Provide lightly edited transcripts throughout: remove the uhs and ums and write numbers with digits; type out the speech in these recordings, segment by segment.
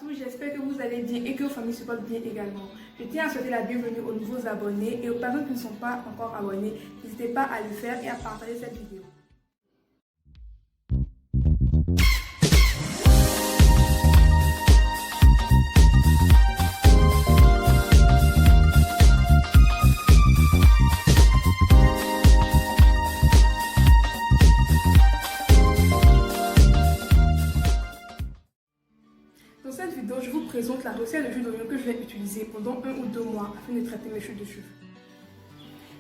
tous, j'espère que vous allez bien et que vos familles se portent bien également. Je tiens à souhaiter la bienvenue aux nouveaux abonnés et aux personnes qui ne sont pas encore abonnés. N'hésitez pas à le faire et à partager cette vidéo. Dans cette vidéo, je vous présente la recette de jus d'oignon que je vais utiliser pendant 1 ou 2 mois afin de traiter mes chutes de cheveux.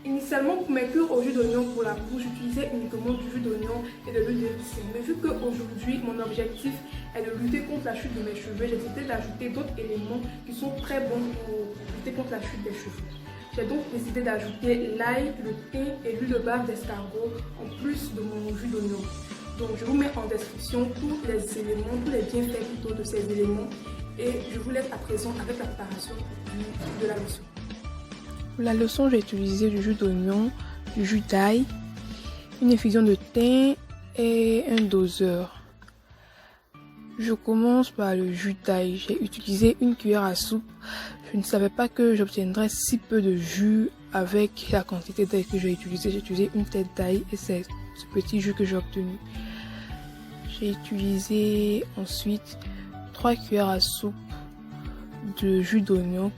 Initialement, pour mes cures au jus d'oignon pour la bouche, j'utilisais uniquement du jus d'oignon et de l'huile de ricin. Mais vu qu'aujourd'hui, mon objectif est de lutter contre la chute de mes cheveux, j'ai décidé d'ajouter d'autres éléments qui sont très bons pour lutter contre la chute des cheveux. J'ai donc décidé d'ajouter l'ail, le thym et l'huile de bave d'escargot en plus de mon jus d'oignon. Donc je vous mets en description tous les éléments, tous les bienfaits plutôt de ces éléments et je vous laisse à présent avec la préparation de la lotion. Pour la lotion, j'ai utilisé du jus d'oignon, du jus d'ail, une effusion de thym et un doseur. Je commence par le jus d'ail. J'ai utilisé une cuillère à soupe. Je ne savais pas que j'obtiendrais si peu de jus avec la quantité d'ail que j'ai utilisé. J'ai utilisé une tête d'ail et c'est ce petit jus que j'ai obtenu. J'ai utilisé ensuite 3 cuillères à soupe de jus d'oignon.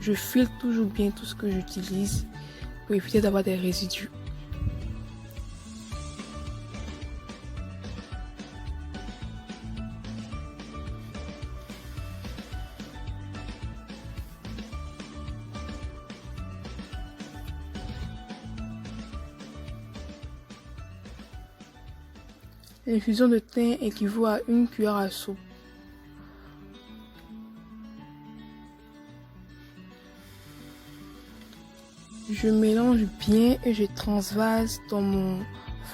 Je filtre toujours bien tout ce que j'utilise pour éviter d'avoir des résidus. L'infusion de thym équivaut à 1 cuillère à soupe. Je mélange bien et je transvase dans mon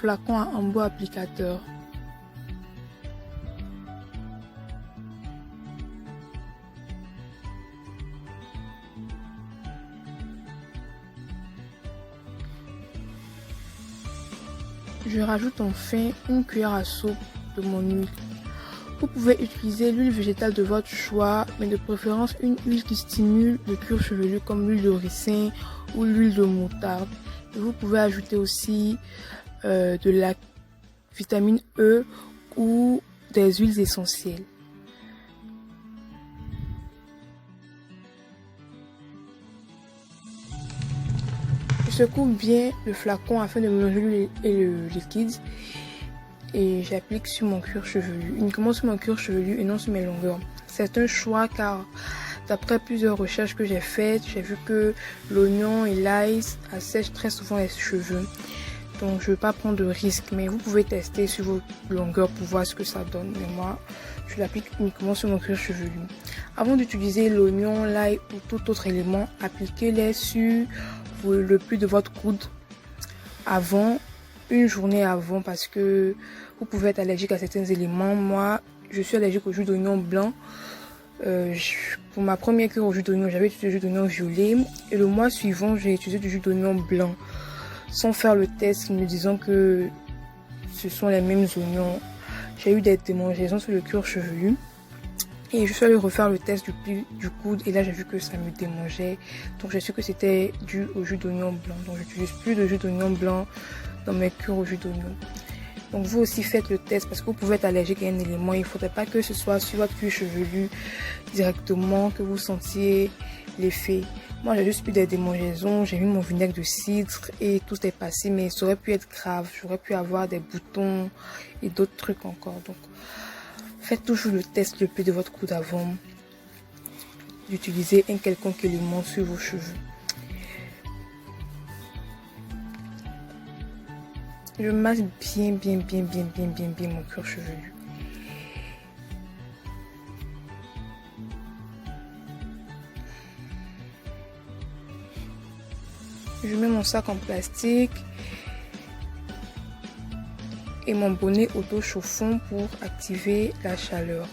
flacon à embout applicateur. Je rajoute enfin 1 cuillère à soupe de mon huile. Vous pouvez utiliser l'huile végétale de votre choix, mais de préférence une huile qui stimule le cuir chevelu comme l'huile de ricin ou l'huile de moutarde. Et vous pouvez ajouter aussi de la vitamine E ou des huiles essentielles. Je secoue bien le flacon afin de mélanger l'huile et le liquide et j'applique sur mon cuir chevelu, uniquement sur mon cuir chevelu et non sur mes longueurs. C'est un choix car d'après plusieurs recherches que j'ai faites, j'ai vu que l'oignon et l'ail assèchent très souvent les cheveux. Donc je ne veux pas prendre de risques, mais vous pouvez tester sur vos longueurs pour voir ce que ça donne. Mais moi, je l'applique uniquement sur mon cuir chevelu. Avant d'utiliser l'oignon, l'ail ou tout autre élément, appliquez-les sur le pli de votre coude avant, une journée avant, parce que vous pouvez être allergique à certains éléments. Moi, je suis allergique au jus d'oignon blanc. Pour ma première cure au jus d'oignon, j'avais utilisé du jus d'oignon violet et le mois suivant, j'ai utilisé du jus d'oignon blanc sans faire le test, me disant que ce sont les mêmes oignons. J'ai eu des démangeaisons sur le cuir chevelu. Et je suis allée refaire le test du pli du coude et là j'ai vu que ça me démangeait. Donc j'ai su que c'était dû au jus d'oignon blanc. Donc j'utilise plus de jus d'oignon blanc dans mes cures au jus d'oignon. Donc vous aussi faites le test parce que vous pouvez être allergique à un élément. Il ne faudrait pas que ce soit sur votre cuir chevelu directement que vous sentiez l'effet. Moi j'ai juste eu des démangeaisons, j'ai mis mon vinaigre de cidre et tout est passé. Mais ça aurait pu être grave, j'aurais pu avoir des boutons et d'autres trucs encore. Donc faites toujours le test le pli de votre coude avant d'utiliser un quelconque élément sur vos cheveux. Je masse bien mon cuir chevelu. Je mets mon sac en plastique et mon bonnet auto-chauffant pour activer la chaleur.